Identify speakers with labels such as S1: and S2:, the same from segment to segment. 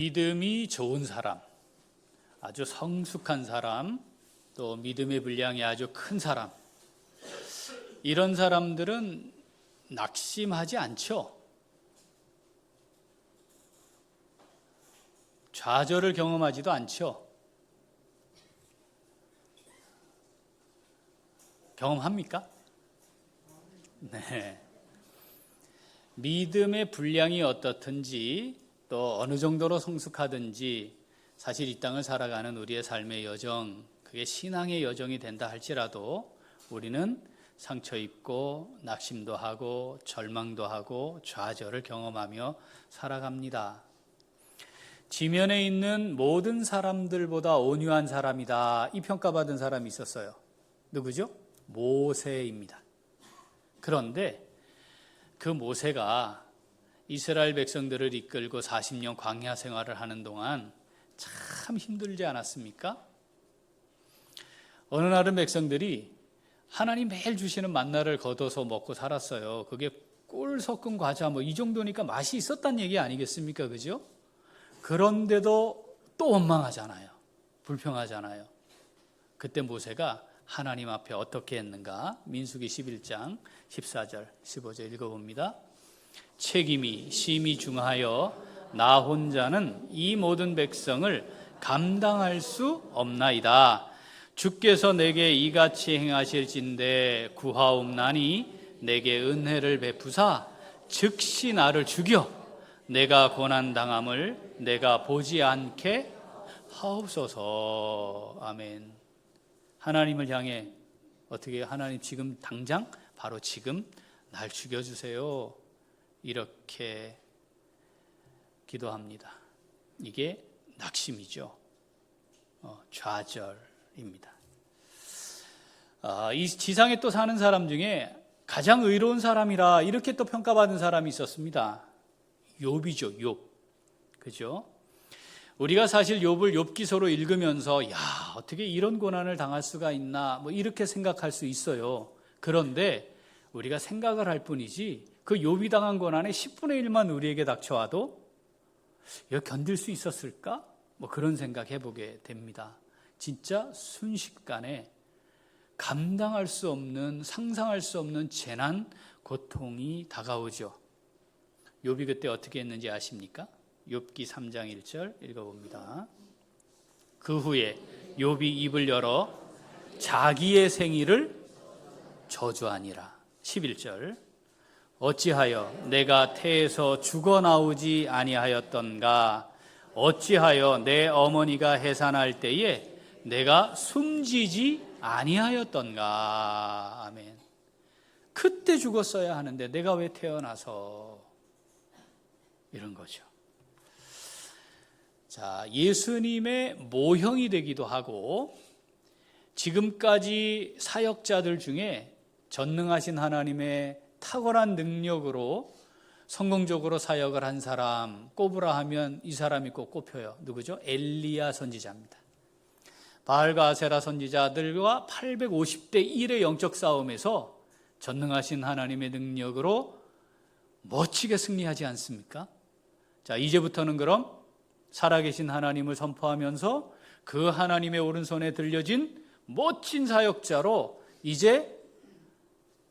S1: 믿음이 좋은 사람, 아주 성숙한 사람, 또 믿음의 분량이 아주 큰 사람, 이런 사람들은 낙심하지 않죠. 좌절을 경험하지도 않죠. 경험합니까? 네. 믿음의 분량이 어떻든지 또 어느 정도로 성숙하든지 사실 이 땅을 살아가는 우리의 삶의 여정, 그게 신앙의 여정이 된다 할지라도 우리는 상처 입고 낙심도 하고 절망도 하고 좌절을 경험하며 살아갑니다. 지면에 있는 모든 사람들보다 온유한 사람이다, 이 평가받은 사람이 있었어요. 누구죠? 모세입니다. 그런데 그 모세가 이스라엘 백성들을 이끌고 40년 광야 생활을 하는 동안 참 힘들지 않았습니까? 어느 날은 백성들이 하나님 매일 주시는 만나를 거둬서 먹고 살았어요. 그게 꿀 섞은 과자 이 정도니까 맛이 있었다는 얘기 아니겠습니까? 그죠? 그런데도 또 원망하잖아요. 불평하잖아요. 그때 모세가 하나님 앞에 어떻게 했는가? 민수기 11장 14절 15절 읽어봅니다. 책임이 심히 중하여 나 혼자는 이 모든 백성을 감당할 수 없나이다. 주께서 내게 이같이 행하실진대 구하옵나니 내게 은혜를 베푸사 즉시 나를 죽여 내가 고난당함을 내가 보지 않게 하옵소서. 아멘. 하나님을 향해 어떻게 하나님 지금 당장 바로 지금 날 죽여주세요. 이렇게 기도합니다. 이게 낙심이죠. 좌절입니다. 이 지상에 또 사는 사람 중에 가장 의로운 사람이라 이렇게 또 평가받은 사람이 있었습니다. 욥이죠. 욥. 그죠? 우리가 사실 욥을 욥기서로 읽으면서 야, 어떻게 이런 고난을 당할 수가 있나 이렇게 생각할 수 있어요. 그런데 우리가 생각을 할 뿐이지 그 욥이 당한 고난의 10분의 1만 우리에게 닥쳐와도 이거 견딜 수 있었을까? 그런 생각 해보게 됩니다. 진짜 순식간에 감당할 수 없는, 상상할 수 없는 재난, 고통이 다가오죠. 욥이 그때 어떻게 했는지 아십니까? 욥기 3장 1절 읽어봅니다. 그 후에 욥이 입을 열어 자기의 생일을 저주하니라. 11절 어찌하여 내가 태에서 죽어나오지 아니하였던가? 어찌하여 내 어머니가 해산할 때에 내가 숨지지 아니하였던가? 아멘. 그때 죽었어야 하는데 내가 왜 태어나서 이런 거죠. 자, 예수님의 모형이 되기도 하고 지금까지 사역자들 중에 전능하신 하나님의 탁월한 능력으로 성공적으로 사역을 한 사람 꼽으라 하면 이 사람이 꼭 꼽혀요. 누구죠? 엘리야 선지자입니다. 바알과 아세라 선지자들과 850대 1의 영적 싸움에서 전능하신 하나님의 능력으로 멋지게 승리하지 않습니까? 자, 이제부터는 그럼 살아계신 하나님을 선포하면서 그 하나님의 오른손에 들려진 멋진 사역자로 이제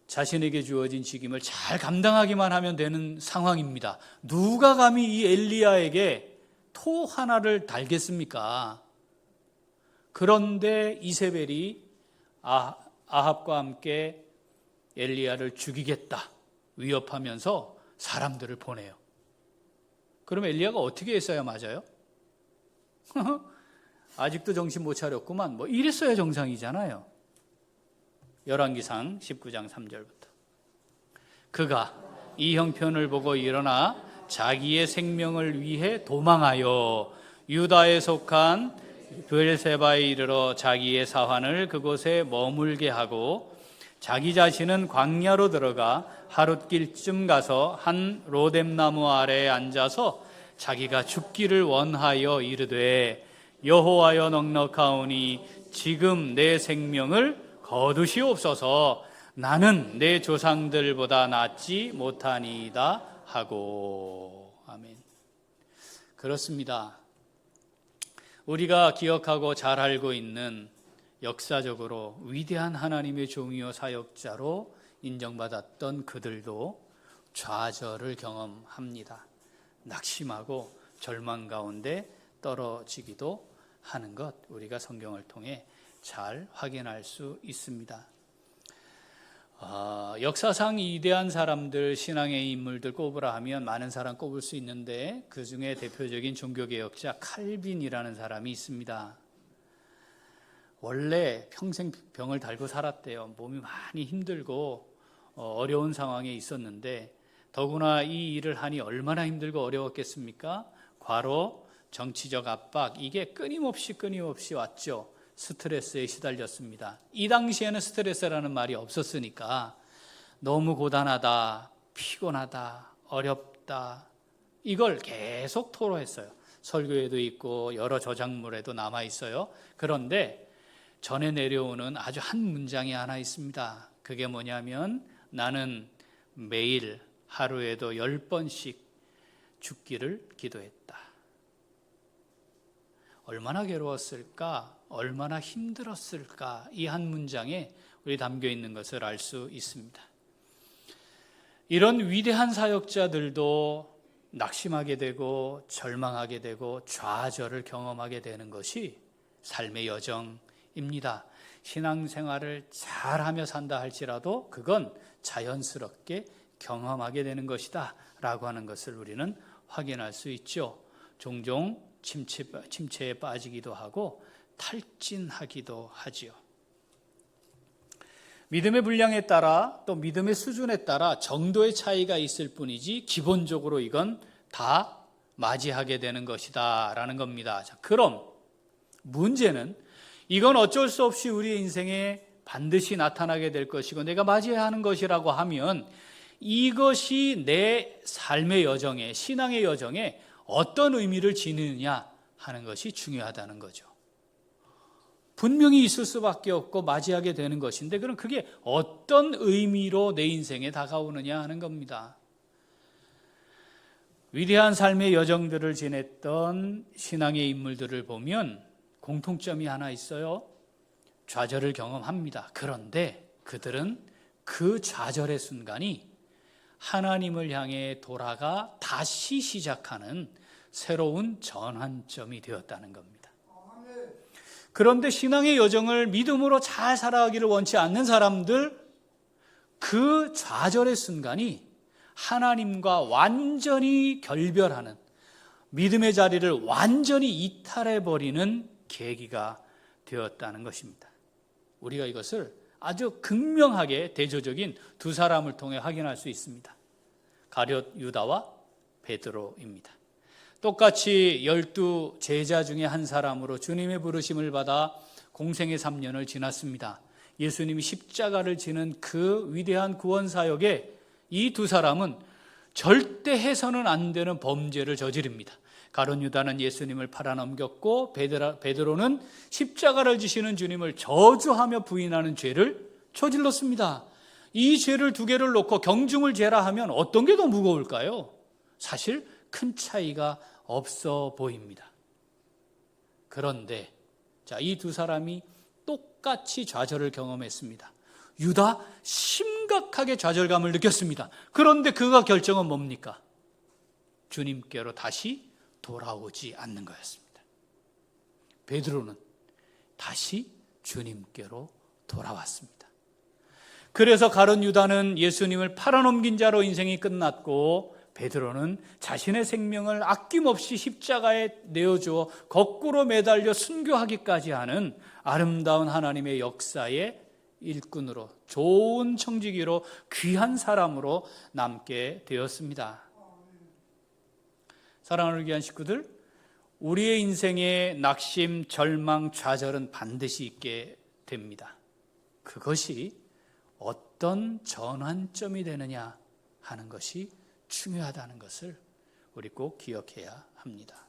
S1: 자신에게 주어진 직임을 잘 감당하기만 하면 되는 상황입니다. 누가 감히 이 엘리야에게 토 하나를 달겠습니까? 그런데 이세벨이 아합과 함께 엘리야를 죽이겠다 위협하면서 사람들을 보내요. 그럼 엘리야가 어떻게 했어야 맞아요? 아직도 정신 못 차렸구만. 이랬어야 정상이잖아요. 열왕기상 19장 3절부터 그가 이 형편을 보고 일어나 자기의 생명을 위해 도망하여 유다에 속한 브엘세바에 이르러 자기의 사환을 그곳에 머물게 하고 자기 자신은 광야로 들어가 하룻길쯤 가서 한 로뎀나무 아래에 앉아서 자기가 죽기를 원하여 이르되 여호와여 넉넉하오니 지금 내 생명을 거두시옵소서. 나는 내 조상들보다 낫지 못하니이다 하고. 아멘. 그렇습니다. 우리가 기억하고 잘 알고 있는 역사적으로 위대한 하나님의 종이요 사역자로 인정받았던 그들도 좌절을 경험합니다. 낙심하고 절망 가운데 떨어지기도 하는 것, 우리가 성경을 통해 잘 확인할 수 있습니다. 역사상 위대한 사람들, 신앙의 인물들 꼽으라 하면 많은 사람 꼽을 수 있는데 그 중에 대표적인 종교개혁자 칼빈이라는 사람이 있습니다. 원래 평생 병을 달고 살았대요. 몸이 많이 힘들고 어려운 상황에 있었는데 더구나 이 일을 하니 얼마나 힘들고 어려웠겠습니까? 과로, 정치적 압박, 이게 끊임없이 왔죠. 스트레스에 시달렸습니다. 이 당시에는 스트레스라는 말이 없었으니까 너무 고단하다, 피곤하다, 어렵다, 이걸 계속 토로했어요. 설교에도 있고 여러 저작물에도 남아 있어요. 그런데 전해 내려오는 아주 한 문장이 하나 있습니다. 그게 뭐냐면 나는 매일 하루에도 10번씩 죽기를 기도했다. 얼마나 괴로웠을까? 얼마나 힘들었을까? 이 한 문장에 우리 담겨 있는 것을 알 수 있습니다. 이런 위대한 사역자들도 낙심하게 되고 절망하게 되고 좌절을 경험하게 되는 것이 삶의 여정입니다. 신앙생활을 잘하며 산다 할지라도 그건 자연스럽게 경험하게 되는 것이다 라고 하는 것을 우리는 확인할 수 있죠. 종종 침체에 빠지기도 하고 탈진하기도 하지요. 믿음의 분량에 따라 또 믿음의 수준에 따라 정도의 차이가 있을 뿐이지 기본적으로 이건 다 맞이하게 되는 것이다 라는 겁니다. 자, 그럼 문제는 이건 어쩔 수 없이 우리의 인생에 반드시 나타나게 될 것이고 내가 맞이해야 하는 것이라고 하면 이것이 내 삶의 여정에, 신앙의 여정에 어떤 의미를 지니느냐 하는 것이 중요하다는 거죠. 분명히 있을 수밖에 없고 맞이하게 되는 것인데 그럼 그게 어떤 의미로 내 인생에 다가오느냐 하는 겁니다. 위대한 삶의 여정들을 지냈던 신앙의 인물들을 보면 공통점이 하나 있어요. 좌절을 경험합니다. 그런데 그들은 그 좌절의 순간이 하나님을 향해 돌아가 다시 시작하는 새로운 전환점이 되었다는 겁니다. 그런데 신앙의 여정을 믿음으로 잘 살아가기를 원치 않는 사람들, 그 좌절의 순간이 하나님과 완전히 결별하는, 믿음의 자리를 완전히 이탈해버리는 계기가 되었다는 것입니다. 우리가 이것을 아주 극명하게 대조적인 두 사람을 통해 확인할 수 있습니다. 가룟 유다와 베드로입니다. 똑같이 12 제자 중에 한 사람으로 주님의 부르심을 받아 공생의 3년을 지났습니다. 예수님이 십자가를 지는 그 위대한 구원사역에 이 두 사람은 절대 해서는 안 되는 범죄를 저지릅니다. 가룟 유다는 예수님을 팔아넘겼고 베드로는 십자가를 지시는 주님을 저주하며 부인하는 죄를 저질렀습니다. 이 죄를 두 개를 놓고 경중을 재라 하면 어떤 게 더 무거울까요? 사실 큰 차이가 없어 보입니다. 그런데 이 두 사람이 똑같이 좌절을 경험했습니다. 유다 심각하게 좌절감을 느꼈습니다. 그런데 그가 결정은 뭡니까? 주님께로 다시 돌아오지 않는 거였습니다. 베드로는 다시 주님께로 돌아왔습니다. 그래서 가룟 유다는 예수님을 팔아넘긴 자로 인생이 끝났고 베드로는 자신의 생명을 아낌없이 십자가에 내어주어 거꾸로 매달려 순교하기까지 하는 아름다운 하나님의 역사의 일꾼으로, 좋은 청지기로, 귀한 사람으로 남게 되었습니다. 사랑하는 귀한 식구들, 우리의 인생에 낙심, 절망, 좌절은 반드시 있게 됩니다. 그것이 어떤 전환점이 되느냐 하는 것이 중요하다는 것을 우리 꼭 기억해야 합니다.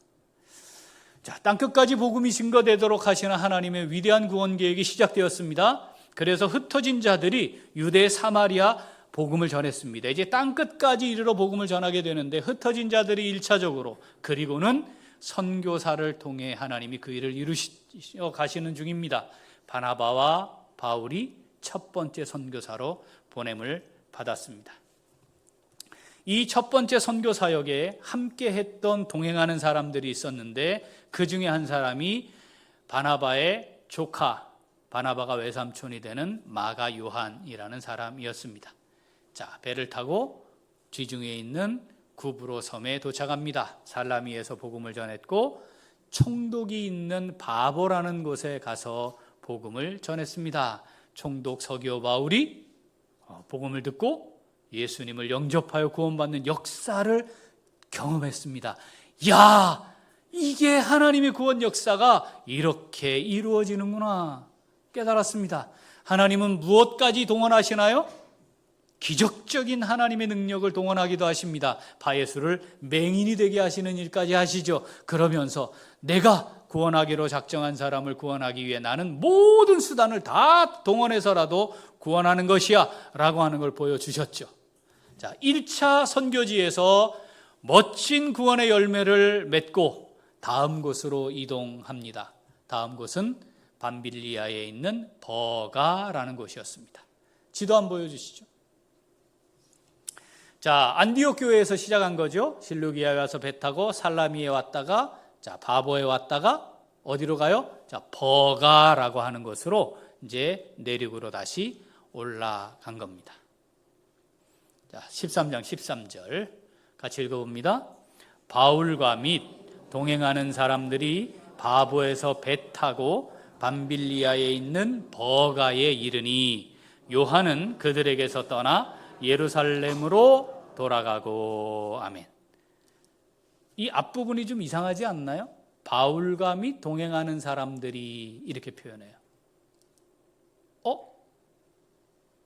S1: 자, 땅끝까지 복음이 증거되도록 하시는 하나님의 위대한 구원 계획이 시작되었습니다. 그래서 흩어진 자들이 유대, 사마리아 복음을 전했습니다. 이제 땅끝까지 이르러 복음을 전하게 되는데 흩어진 자들이 1차적으로, 그리고는 선교사를 통해 하나님이 그 일을 이루시어 가시는 중입니다. 바나바와 바울이 첫 번째 선교사로 보냄을 받았습니다. 이 첫 번째 선교 사역에 함께 했던 동행하는 사람들이 있었는데 그 중에 한 사람이 바나바의 조카, 바나바가 외삼촌이 되는 마가 요한이라는 사람이었습니다. 자, 배를 타고 지중해에 있는 구브로 섬에 도착합니다. 살라미에서 복음을 전했고 총독이 있는 바보라는 곳에 가서 복음을 전했습니다. 총독 서기오 바울이 복음을 듣고 예수님을 영접하여 구원받는 역사를 경험했습니다. 야, 이게 하나님의 구원 역사가 이렇게 이루어지는구나 깨달았습니다. 하나님은 무엇까지 동원하시나요? 기적적인 하나님의 능력을 동원하기도 하십니다. 바예수를 맹인이 되게 하시는 일까지 하시죠. 그러면서 내가 구원하기로 작정한 사람을 구원하기 위해 나는 모든 수단을 다 동원해서라도 구원하는 것이야 라고 하는 걸 보여주셨죠. 자, 1차 선교지에서 멋진 구원의 열매를 맺고 다음 곳으로 이동합니다. 다음 곳은 밤빌리아에 있는 버가라는 곳이었습니다. 지도 한번 보여주시죠. 자, 안디옥 교회에서 시작한 거죠. 실루기아에 와서 배 타고 살라미에 왔다가 자, 바보에 왔다가 어디로 가요? 자, 버가라고 하는 곳으로 이제 내륙으로 다시 올라간 겁니다. 자, 13장 13절 같이 읽어봅니다. 바울과 및 동행하는 사람들이 바보에서 배 타고 밤빌리아에 있는 버가에 이르니 요한은 그들에게서 떠나 예루살렘으로 돌아가고. 아멘. 이 앞부분이 좀 이상하지 않나요? 바울과 및 동행하는 사람들이 이렇게 표현해요.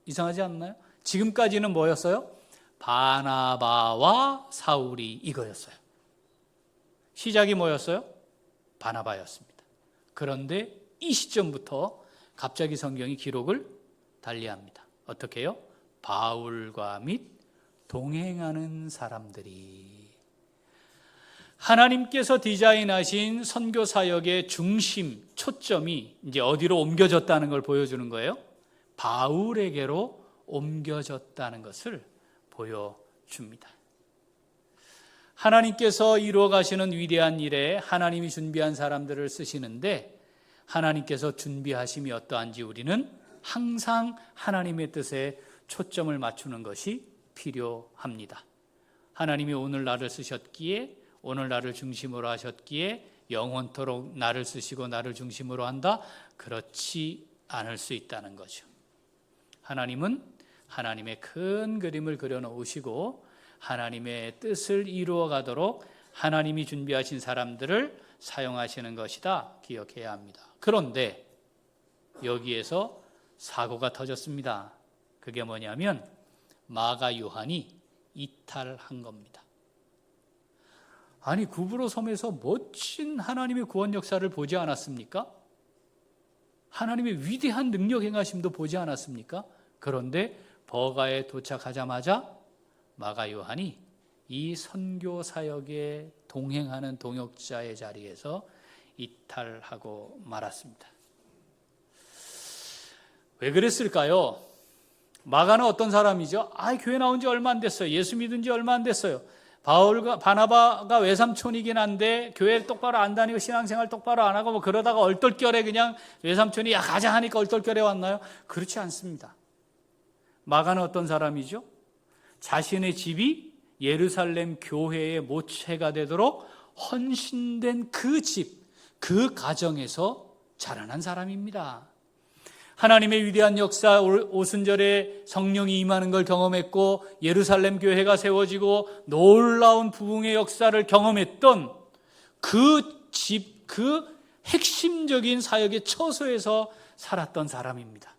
S1: 이상하지 않나요? 지금까지는 뭐였어요? 바나바와 사울이 이거였어요. 시작이 뭐였어요? 바나바였습니다. 그런데 이 시점부터 갑자기 성경이 기록을 달리합니다. 어떻게 해요? 바울과 및 동행하는 사람들이. 하나님께서 디자인하신 선교 사역의 중심, 초점이 이제 어디로 옮겨졌다는 걸 보여주는 거예요. 바울에게로 옮겨졌다는 것을 보여줍니다. 하나님께서 이루어 가시는 위대한 일에 하나님이 준비한 사람들을 쓰시는데 하나님께서 준비하심이 어떠한지 우리는 항상 하나님의 뜻에 초점을 맞추는 것이 필요합니다. 하나님이 오늘 나를 쓰셨기에, 오늘 나를 중심으로 하셨기에 영원토록 나를 쓰시고 나를 중심으로 한다? 그렇지 않을 수 있다는 거죠. 하나님은 하나님의 큰 그림을 그려놓으시고 하나님의 뜻을 이루어 가도록 하나님이 준비하신 사람들을 사용하시는 것이다 기억해야 합니다. 그런데 여기에서 사고가 터졌습니다. 그게 뭐냐면 마가 요한이 이탈한 겁니다. 아니, 구브로 섬에서 멋진 하나님의 구원 역사를 보지 않았습니까? 하나님의 위대한 능력 행하심도 보지 않았습니까? 그런데 버가에 도착하자마자 마가 요한이 이 선교 사역에 동행하는 동역자의 자리에서 이탈하고 말았습니다. 왜 그랬을까요? 마가는 어떤 사람이죠? 교회 나온 지 얼마 안 됐어요. 예수 믿은 지 얼마 안 됐어요. 바울과 바나바가 외삼촌이긴 한데 교회 똑바로 안 다니고 신앙생활 똑바로 안 하고 그러다가 얼떨결에 그냥 외삼촌이 가자 하니까 얼떨결에 왔나요? 그렇지 않습니다. 마가는 어떤 사람이죠? 자신의 집이 예루살렘 교회의 모체가 되도록 헌신된 그 집, 그 가정에서 자라난 사람입니다. 하나님의 위대한 역사, 오순절에 성령이 임하는 걸 경험했고 예루살렘 교회가 세워지고 놀라운 부흥의 역사를 경험했던 그 집, 그 핵심적인 사역의 처소에서 살았던 사람입니다.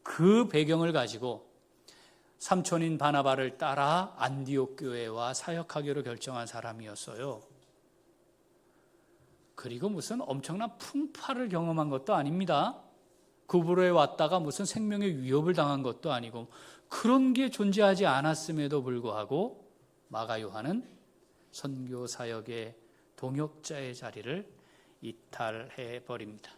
S1: 그 배경을 가지고 삼촌인 바나바를 따라 안디옥 교회와 사역하기로 결정한 사람이었어요. 그리고 무슨 엄청난 풍파를 경험한 것도 아닙니다. 구브로에 왔다가 무슨 생명의 위협을 당한 것도 아니고 그런 게 존재하지 않았음에도 불구하고 마가 요한은 선교 사역에 동역자의 자리를 이탈해 버립니다.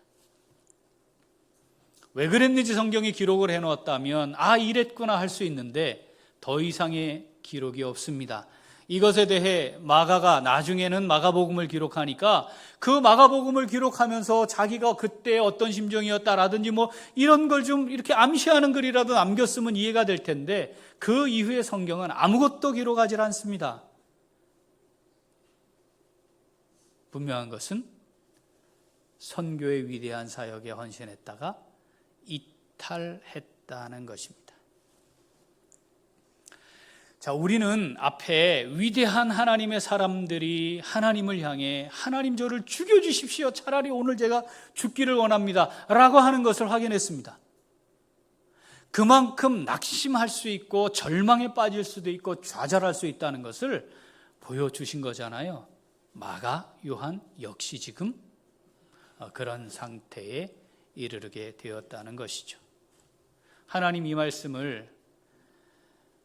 S1: 왜 그랬는지 성경이 기록을 해놓았다면 이랬구나 할 수 있는데 더 이상의 기록이 없습니다. 이것에 대해 마가가 나중에는 마가복음을 기록하니까 그 마가복음을 기록하면서 자기가 그때 어떤 심정이었다라든지 이런 걸 좀 이렇게 암시하는 글이라도 남겼으면 이해가 될 텐데 그 이후의 성경은 아무것도 기록하지 않습니다. 분명한 것은 선교의 위대한 사역에 헌신했다가 이탈했다는 것입니다. 자, 우리는 앞에 위대한 하나님의 사람들이 하나님을 향해 하나님 저를 죽여주십시오. 차라리 오늘 제가 죽기를 원합니다. 라고 하는 것을 확인했습니다. 그만큼 낙심할 수 있고 절망에 빠질 수도 있고 좌절할 수 있다는 것을 보여주신 거잖아요. 마가, 요한 역시 지금 그런 상태에 이르게 되었다는 것이죠. 하나님 이 말씀을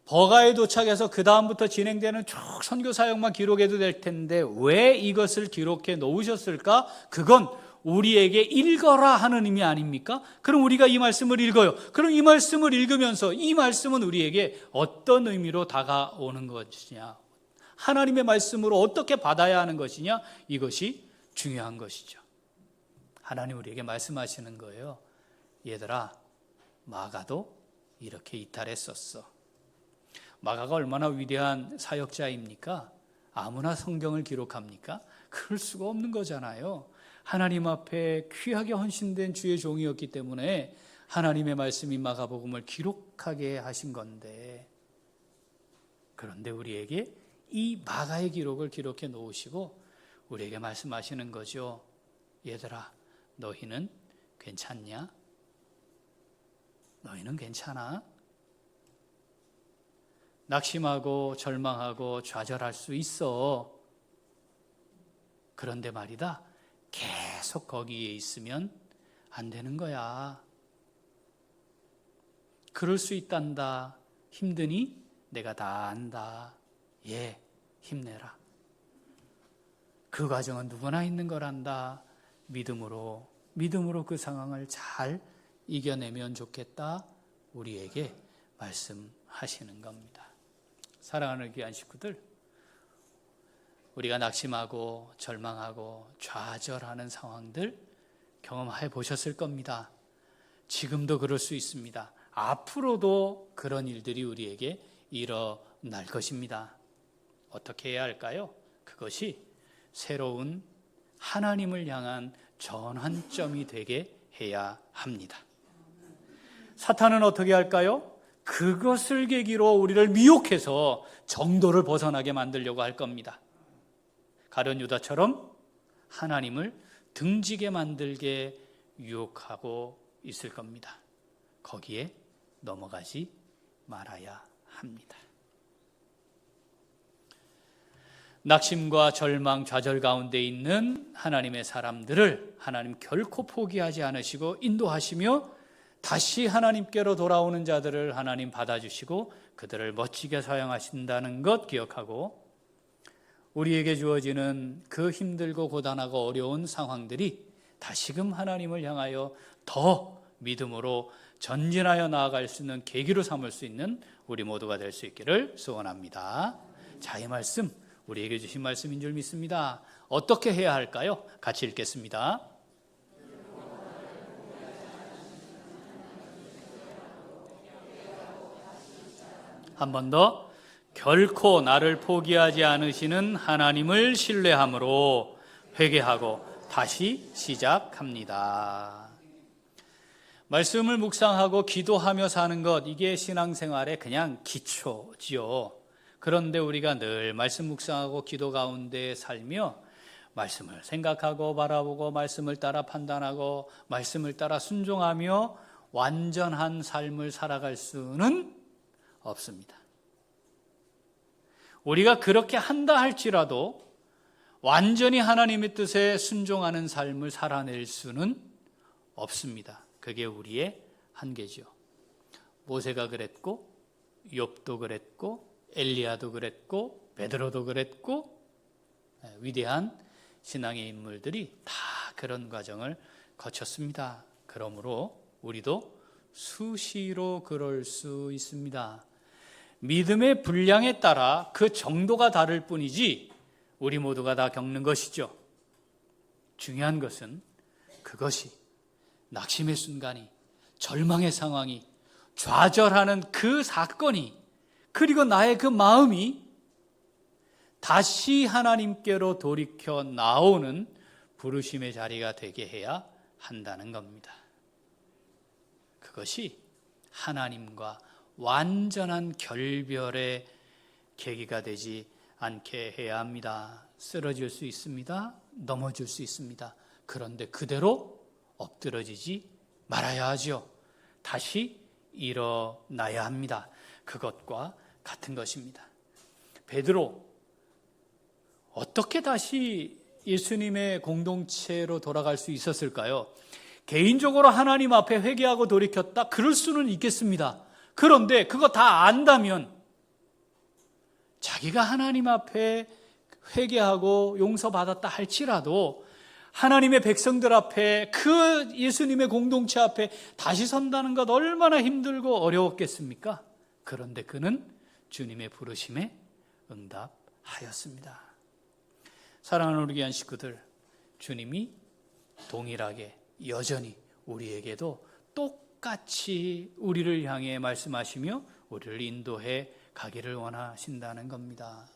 S1: 버가에 도착해서 그 다음부터 진행되는 쭉 선교 사역만 기록해도 될 텐데 왜 이것을 기록해 놓으셨을까? 그건 우리에게 읽어라 하는 의미 아닙니까? 그럼 우리가 이 말씀을 읽어요. 그럼 이 말씀을 읽으면서 이 말씀은 우리에게 어떤 의미로 다가오는 것이냐, 하나님의 말씀으로 어떻게 받아야 하는 것이냐, 이것이 중요한 것이죠. 하나님 우리에게 말씀하시는 거예요. 얘들아, 마가도 이렇게 이탈했었어. 마가가 얼마나 위대한 사역자입니까? 아무나 성경을 기록합니까? 그럴 수가 없는 거잖아요. 하나님 앞에 귀하게 헌신된 주의 종이었기 때문에 하나님의 말씀인 마가복음을 기록하게 하신 건데, 그런데 우리에게 이 마가의 기록을 기록해 놓으시고 우리에게 말씀하시는 거죠. 얘들아, 너희는 괜찮냐? 너희는 괜찮아? 낙심하고 절망하고 좌절할 수 있어. 그런데 말이다, 계속 거기에 있으면 안 되는 거야. 그럴 수 있단다. 힘드니? 내가 다 안다. 힘내라. 그 과정은 누구나 있는 거란다. 믿음으로 그 상황을 잘 이겨내면 좋겠다. 우리에게 말씀하시는 겁니다. 사랑하는 귀한 식구들, 우리가 낙심하고 절망하고 좌절하는 상황들 경험해 보셨을 겁니다. 지금도 그럴 수 있습니다. 앞으로도 그런 일들이 우리에게 일어날 것입니다. 어떻게 해야 할까요? 그것이 새로운 하나님을 향한 전환점이 되게 해야 합니다. 사탄은 어떻게 할까요? 그것을 계기로 우리를 미혹해서 정도를 벗어나게 만들려고 할 겁니다. 가룟 유다처럼 하나님을 등지게 만들게 유혹하고 있을 겁니다. 거기에 넘어가지 말아야 합니다. 낙심과 절망, 좌절 가운데 있는 하나님의 사람들을 하나님 결코 포기하지 않으시고 인도하시며 다시 하나님께로 돌아오는 자들을 하나님 받아주시고 그들을 멋지게 사용하신다는 것 기억하고, 우리에게 주어지는 그 힘들고 고단하고 어려운 상황들이 다시금 하나님을 향하여 더 믿음으로 전진하여 나아갈 수 있는 계기로 삼을 수 있는 우리 모두가 될 수 있기를 소원합니다. 자, 이 말씀 우리에게 주신 말씀인 줄 믿습니다. 어떻게 해야 할까요? 같이 읽겠습니다. 한 번 더. 결코 나를 포기하지 않으시는 하나님을 신뢰함으로 회개하고 다시 시작합니다. 말씀을 묵상하고 기도하며 사는 것, 이게 신앙생활의 그냥 기초지요. 그런데 우리가 늘 말씀 묵상하고 기도 가운데 살며 말씀을 생각하고 바라보고 말씀을 따라 판단하고 말씀을 따라 순종하며 완전한 삶을 살아갈 수는 없습니다. 우리가 그렇게 한다 할지라도 완전히 하나님의 뜻에 순종하는 삶을 살아낼 수는 없습니다. 그게 우리의 한계죠. 모세가 그랬고 욥도 그랬고 엘리야도 그랬고 베드로도 그랬고 위대한 신앙의 인물들이 다 그런 과정을 거쳤습니다. 그러므로 우리도 수시로 그럴 수 있습니다. 믿음의 분량에 따라 그 정도가 다를 뿐이지 우리 모두가 다 겪는 것이죠. 중요한 것은 그것이 낙심의 순간이, 절망의 상황이, 좌절하는 그 사건이, 그리고 나의 그 마음이 다시 하나님께로 돌이켜 나오는 부르심의 자리가 되게 해야 한다는 겁니다. 그것이 하나님과 완전한 결별의 계기가 되지 않게 해야 합니다. 쓰러질 수 있습니다. 넘어질 수 있습니다. 그런데 그대로 엎드러지지 말아야 하죠. 다시 일어나야 합니다. 그것과 같은 것입니다. 베드로, 어떻게 다시 예수님의 공동체로 돌아갈 수 있었을까요? 개인적으로 하나님 앞에 회개하고 돌이켰다? 그럴 수는 있겠습니다. 그런데 그거 다 안다면 자기가 하나님 앞에 회개하고 용서받았다 할지라도 하나님의 백성들 앞에, 그 예수님의 공동체 앞에 다시 선다는 것 얼마나 힘들고 어려웠겠습니까? 그런데 그는 주님의 부르심에 응답하였습니다. 사랑하는 우리 귀한 식구들, 주님이 동일하게 여전히 우리에게도 똑같이 우리를 향해 말씀하시며 우리를 인도해 가기를 원하신다는 겁니다.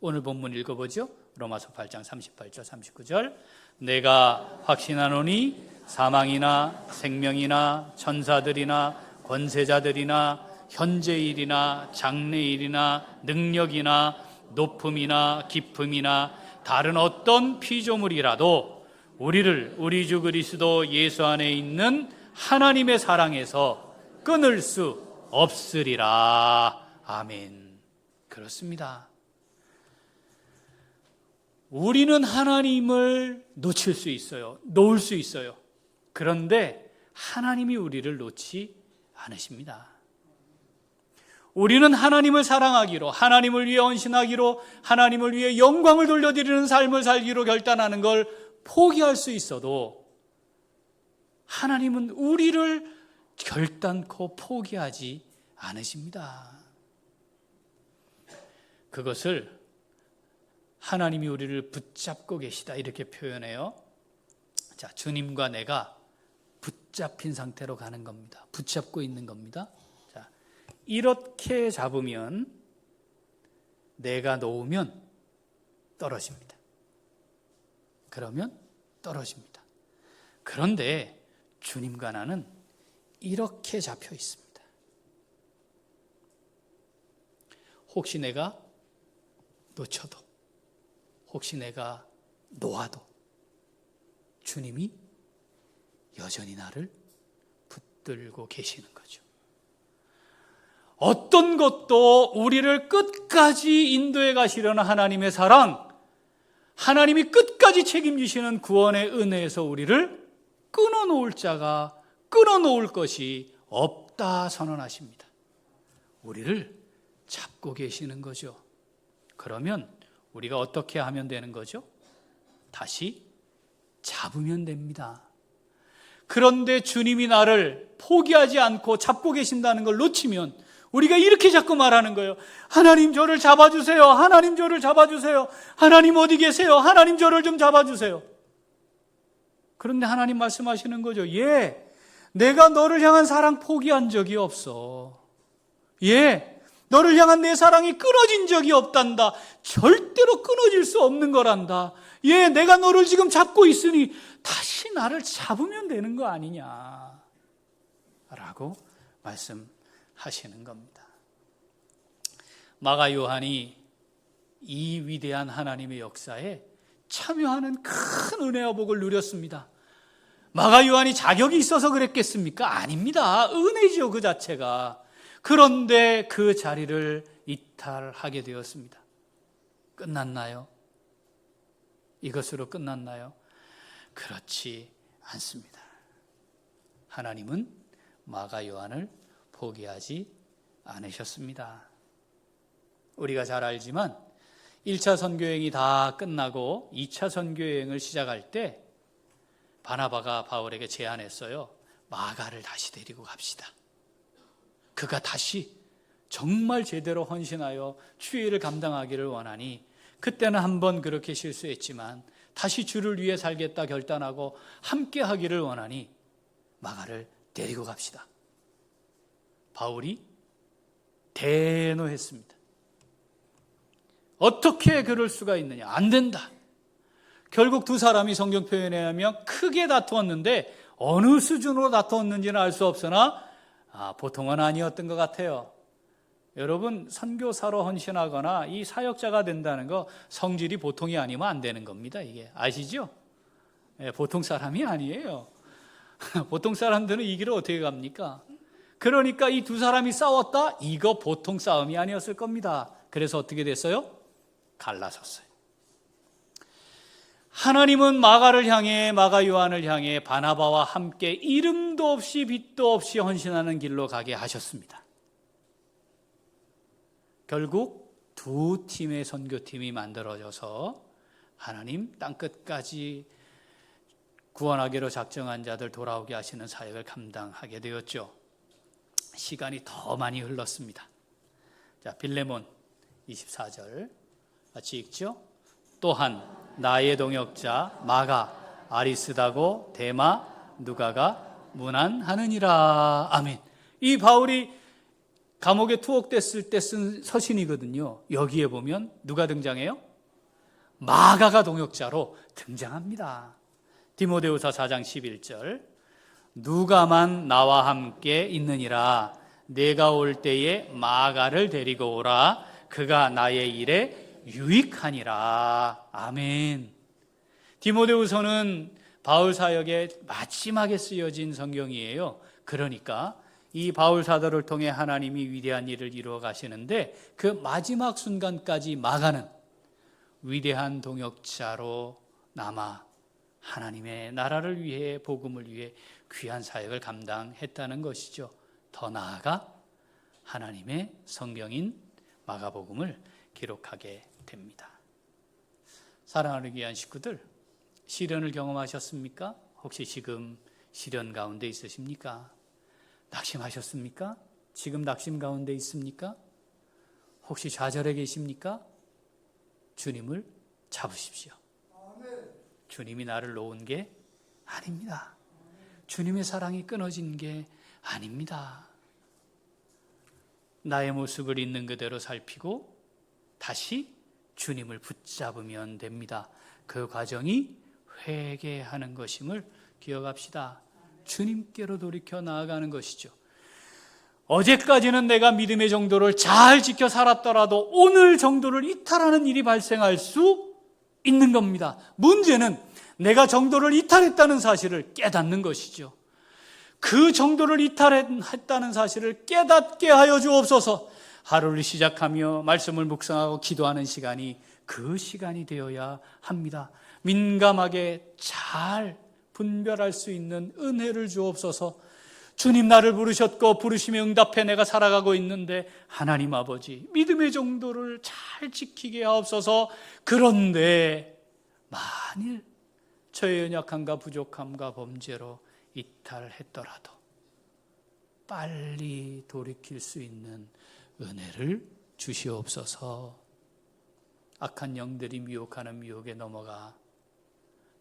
S1: 오늘 본문 읽어보죠. 로마서 8장 38절 39절. 내가 확신하노니 사망이나 생명이나 천사들이나 권세자들이나 현재일이나 장래일이나 능력이나 높음이나 깊음이나 다른 어떤 피조물이라도 우리를 우리 주 그리스도 예수 안에 있는 하나님의 사랑에서 끊을 수 없으리라. 아멘. 그렇습니다. 우리는 하나님을 놓칠 수 있어요. 놓을 수 있어요. 그런데 하나님이 우리를 놓지 않으십니다. 우리는 하나님을 사랑하기로, 하나님을 위해 헌신하기로, 하나님을 위해 영광을 돌려드리는 삶을 살기로 결단하는 걸 포기할 수 있어도 하나님은 우리를 결단코 포기하지 않으십니다. 그것을 하나님이 우리를 붙잡고 계시다 이렇게 표현해요. 자, 주님과 내가 붙잡힌 상태로 가는 겁니다. 붙잡고 있는 겁니다. 자, 이렇게 잡으면, 내가 놓으면 떨어집니다. 그러면 떨어집니다. 그런데 주님과 나는 이렇게 잡혀 있습니다. 혹시 내가 놓쳐도, 혹시 내가 놓아도 주님이 여전히 나를 붙들고 계시는 거죠. 어떤 것도 우리를 끝까지 인도해 가시려는 하나님의 사랑, 하나님이 끝까지 책임지시는 구원의 은혜에서 우리를 끊어놓을 자가, 끊어놓을 것이 없다 선언하십니다. 우리를 잡고 계시는 거죠. 그러면 우리가 어떻게 하면 되는 거죠? 다시 잡으면 됩니다. 그런데 주님이 나를 포기하지 않고 잡고 계신다는 걸 놓치면 우리가 이렇게 자꾸 말하는 거예요. 하나님 저를 잡아주세요. 하나님 저를 잡아주세요. 하나님 어디 계세요? 하나님 저를 좀 잡아주세요. 그런데 하나님 말씀하시는 거죠. 예, 내가 너를 향한 사랑 포기한 적이 없어. 예, 너를 향한 내 사랑이 끊어진 적이 없단다. 절대로 끊어질 수 없는 거란다. 예, 내가 너를 지금 잡고 있으니 다시 나를 잡으면 되는 거 아니냐 라고 말씀하시는 겁니다. 마가 요한이 이 위대한 하나님의 역사에 참여하는 큰 은혜와 복을 누렸습니다. 마가 요한이 자격이 있어서 그랬겠습니까? 아닙니다. 은혜죠, 그 자체가. 그런데 그 자리를 이탈하게 되었습니다. 끝났나요? 이것으로 끝났나요? 그렇지 않습니다. 하나님은 마가 요한을 포기하지 않으셨습니다. 우리가 잘 알지만 1차 선교여행이 다 끝나고 2차 선교여행을 시작할 때 바나바가 바울에게 제안했어요. 마가를 다시 데리고 갑시다. 그가 다시 정말 제대로 헌신하여 주의 일을 감당하기를 원하니, 그때는 한번 그렇게 실수했지만 다시 주를 위해 살겠다 결단하고 함께 하기를 원하니 마가를 데리고 갑시다. 바울이 대노했습니다. 어떻게 그럴 수가 있느냐? 안 된다. 결국 두 사람이 성경 표현에 의하면 크게 다투었는데 어느 수준으로 다투었는지는 알 수 없으나 보통은 아니었던 것 같아요. 여러분, 선교사로 헌신하거나 이 사역자가 된다는 거 성질이 보통이 아니면 안 되는 겁니다. 이게 아시죠? 보통 사람이 아니에요. 보통 사람들은 이 길을 어떻게 갑니까? 그러니까 이 두 사람이 싸웠다? 이거 보통 싸움이 아니었을 겁니다. 그래서 어떻게 됐어요? 갈라섰어요. 하나님은 마가를 향해, 마가 요한을 향해 바나바와 함께 이름도 없이 빛도 없이 헌신하는 길로 가게 하셨습니다. 결국 두 팀의 선교팀이 만들어져서 하나님 땅끝까지 구원하기로 작정한 자들 돌아오게 하시는 사역을 감당하게 되었죠. 시간이 더 많이 흘렀습니다. 자, 빌레몬 24절 같이 읽죠. 또한 나의 동역자 마가, 아리스다고, 데마, 누가가 문안하느니라. 아멘. 이 바울이 감옥에 투옥됐을 때 쓴 서신이거든요. 여기에 보면 누가 등장해요? 마가가 동역자로 등장합니다. 디모데후서 4장 11절 누가만 나와 함께 있느니라. 내가 올 때에 마가를 데리고 오라. 그가 나의 일에 유익하니라. 아멘. 디모데후서는 바울 사역의 마지막에 쓰여진 성경이에요. 그러니까 이 바울 사도를 통해 하나님이 위대한 일을 이루어 가시는데 그 마지막 순간까지 마가는 위대한 동역자로 남아 하나님의 나라를 위해, 복음을 위해 귀한 사역을 감당했다는 것이죠. 더 나아가 하나님의 성경인 마가복음을 기록하게 됩니다. 사랑하는 귀한 식구들, 시련을 경험하셨습니까? 혹시 지금 시련 가운데 있으십니까? 낙심하셨습니까? 지금 낙심 가운데 있습니까? 혹시 좌절해 계십니까? 주님을 잡으십시오. 주님이 나를 놓은 게 아닙니다. 주님의 사랑이 끊어진 게 아닙니다. 나의 모습을 있는 그대로 살피고 다시 주님을 붙잡으면 됩니다. 그 과정이 회개하는 것임을 기억합시다. 주님께로 돌이켜 나아가는 것이죠. 어제까지는 내가 믿음의 정도를 잘 지켜 살았더라도 오늘 정도를 이탈하는 일이 발생할 수 있는 겁니다. 문제는 내가 정도를 이탈했다는 사실을 깨닫는 것이죠. 그 정도를 이탈했다는 사실을 깨닫게 하여 주옵소서. 하루를 시작하며 말씀을 묵상하고 기도하는 시간이 그 시간이 되어야 합니다. 민감하게 잘 분별할 수 있는 은혜를 주옵소서. 주님 나를 부르셨고 부르심에 응답해 내가 살아가고 있는데 하나님 아버지 믿음의 정도를 잘 지키게 하옵소서. 그런데 만일 저의 연약함과 부족함과 범죄로 이탈했더라도 빨리 돌이킬 수 있는 은혜를 주시옵소서. 악한 영들이 미혹하는 미혹에 넘어가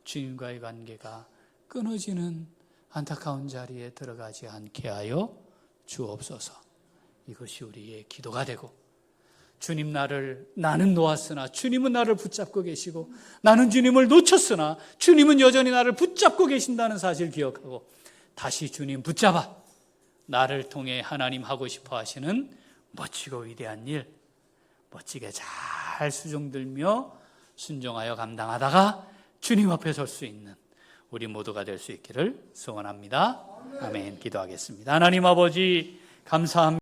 S1: 주님과의 관계가 끊어지는 안타까운 자리에 들어가지 않게 하여 주옵소서. 이것이 우리의 기도가 되고, 주님 나는 놓았으나 주님은 나를 붙잡고 계시고, 나는 주님을 놓쳤으나 주님은 여전히 나를 붙잡고 계신다는 사실 기억하고 다시 주님 붙잡아 나를 통해 하나님 하고 싶어 하시는 멋지고 위대한 일 멋지게 잘 수종들며 순종하여 감당하다가 주님 앞에 설 수 있는 우리 모두가 될 수 있기를 소원합니다. 아멘. 기도하겠습니다. 하나님 아버지 감사합니다.